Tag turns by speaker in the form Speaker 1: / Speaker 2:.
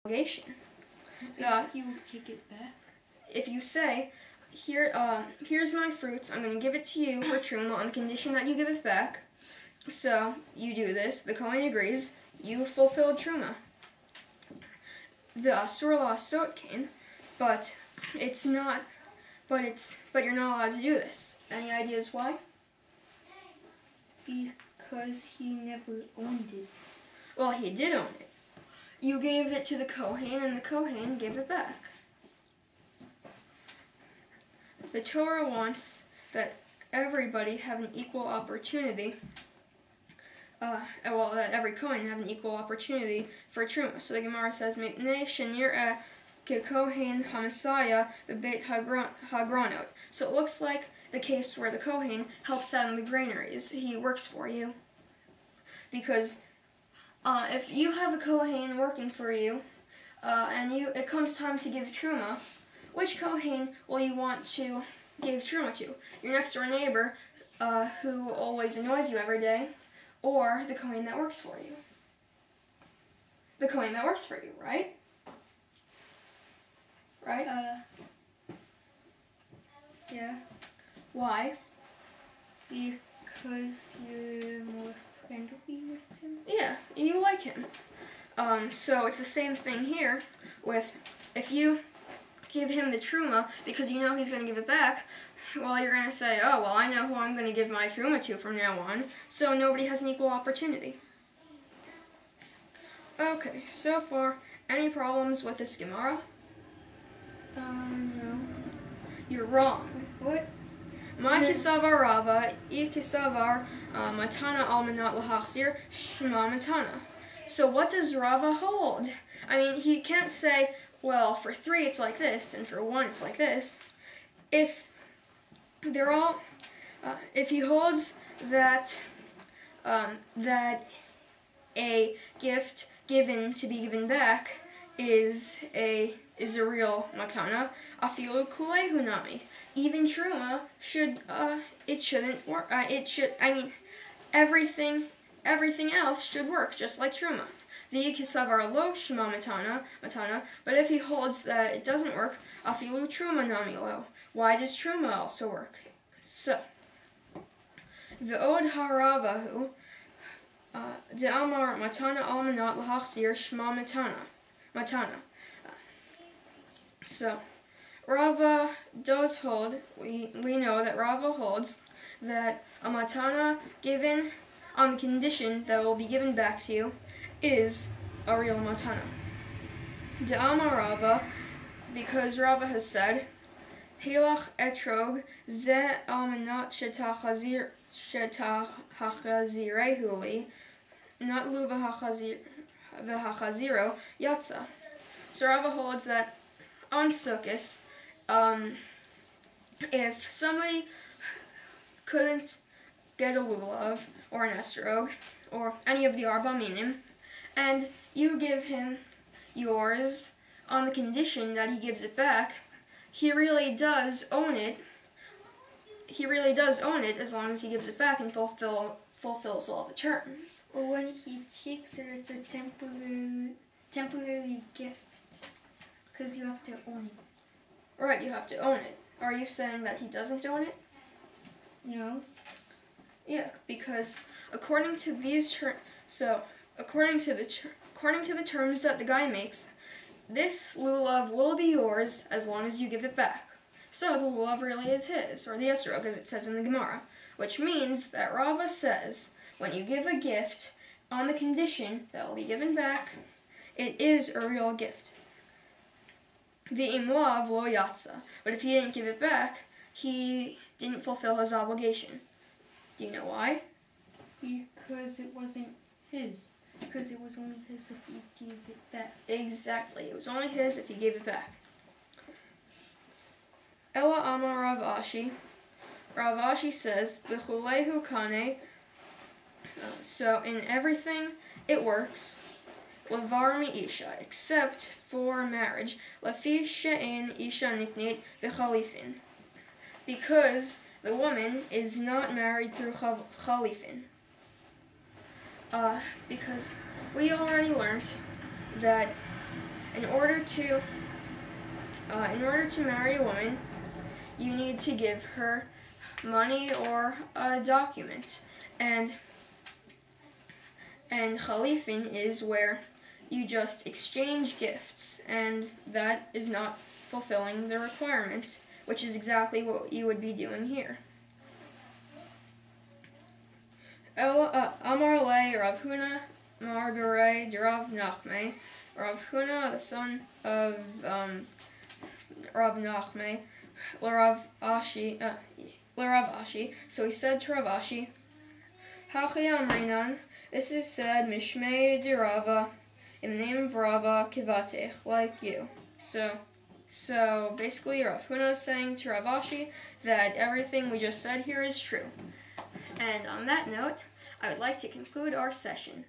Speaker 1: obligation.
Speaker 2: If you take it back?
Speaker 1: If you say, here's my fruits, I'm going to give it to you for truma on the condition that you give it back. So you do this, the Kohen agrees, you fulfilled truma. The asur la'asot kain, but it's not, but you're not allowed to do this. Any ideas why?
Speaker 2: Because he never owned it.
Speaker 1: Well, he did own it. You gave it to the Kohen, and the Kohen gave it back. The Torah wants that everybody have an equal opportunity. That every Kohen have an equal opportunity for truma. So the Gemara says, "Mipnei shenir'eh kekohen haMessiah bebeit hagranot." So it looks like the case where the Kohen helps out in the granaries. He works for you. Because if you have a Kohen working for you, and it comes time to give truma, which Kohen will you want to give truma to? Your next door neighbor, who always annoys you every day, or the Kohen that works for you? The Kohen that works for you, right? Right?
Speaker 2: Yeah.
Speaker 1: Why?
Speaker 2: Because you're more friendly with him?
Speaker 1: Yeah, you like him. So it's the same thing here with, if you give him the truma because you know he's going to give it back, well, you're going to say, oh, well, I know who I'm going to give my truma to from now on, so nobody has an equal opportunity. Okay, so far, any problems with this Gemarah?
Speaker 2: No.
Speaker 1: You're wrong.
Speaker 2: What?
Speaker 1: Ma kisavar Rava, I kisavar matana almanat lahachzir, shema matana. So what does Rava hold? I mean, he can't say, well, for 3 it's like this, and for 1 it's like this. If they're all, if he holds that that a gift given to be given back is a real matana, afilu kulei hunami. Even truma should it shouldn't work. Everything else should work just like truma. V'yikisavar lo shema matana, but if he holds that it doesn't work, afilu truma nami lo. Why does truma also work? So, v'od haravahu de'amar matana almanat lahachzir shema matana. So, Rava does hold, we know that Rava holds that a matana given on the condition that will be given back to you is a real matana. De'amar Rava, because Rava has said, Hilach etrog ze almanat shetachazirei li, not lu v'hachaziro yatsa. So Rava holds that on Sukkot, if somebody couldn't get a lulav or an esrog or any of the arba minim, and you give him yours on the condition that he gives it back, he really does own it. He really does own it as long as he gives it back and fulfills all the terms.
Speaker 2: Or when he takes it, it's a temporary gift. Because you have to own it.
Speaker 1: Right, you have to own it. Are you saying that he doesn't own it?
Speaker 2: No.
Speaker 1: Yeah, because according to these according to the terms that the guy makes, this lulav will be yours as long as you give it back. So the lulav really is his, or the esrog, as it says in the Gemara, which means that Rava says when you give a gift on the condition that will be given back, it is a real gift. The imlav lo yatsa, but if he didn't give it back, he didn't fulfill his obligation. Do you know why?
Speaker 2: Because it wasn't his. Because it was only his if he gave it back.
Speaker 1: Exactly, it was only his if he gave it back. Ella Amar Rav Ashi. Rav Ashi says, B'chulehu kane. So in everything, it works. Lavar mi isha, except for marriage. Lafi she'en isha nikneit b'chalifin. Because the woman is not married through chalifin. Because we already learned that in order to marry a woman, you need to give her money or a document, and Khalifin is where you just exchange gifts, and that is not fulfilling the requirement, which is exactly what you would be doing here. Amar le Rav Huna Mar Berei de Rav Nachme. Rav Huna, the son of Rav Nachme, L'Rav Ashi. So he said to Rav Ashi, Hachi Amrinan, this is said Mishmei de Rava, in the name of Rava Kivatech, like you. So basically Rav Huna is saying to Rav Ashi that everything we just said here is true. And on that note, I would like to conclude our session.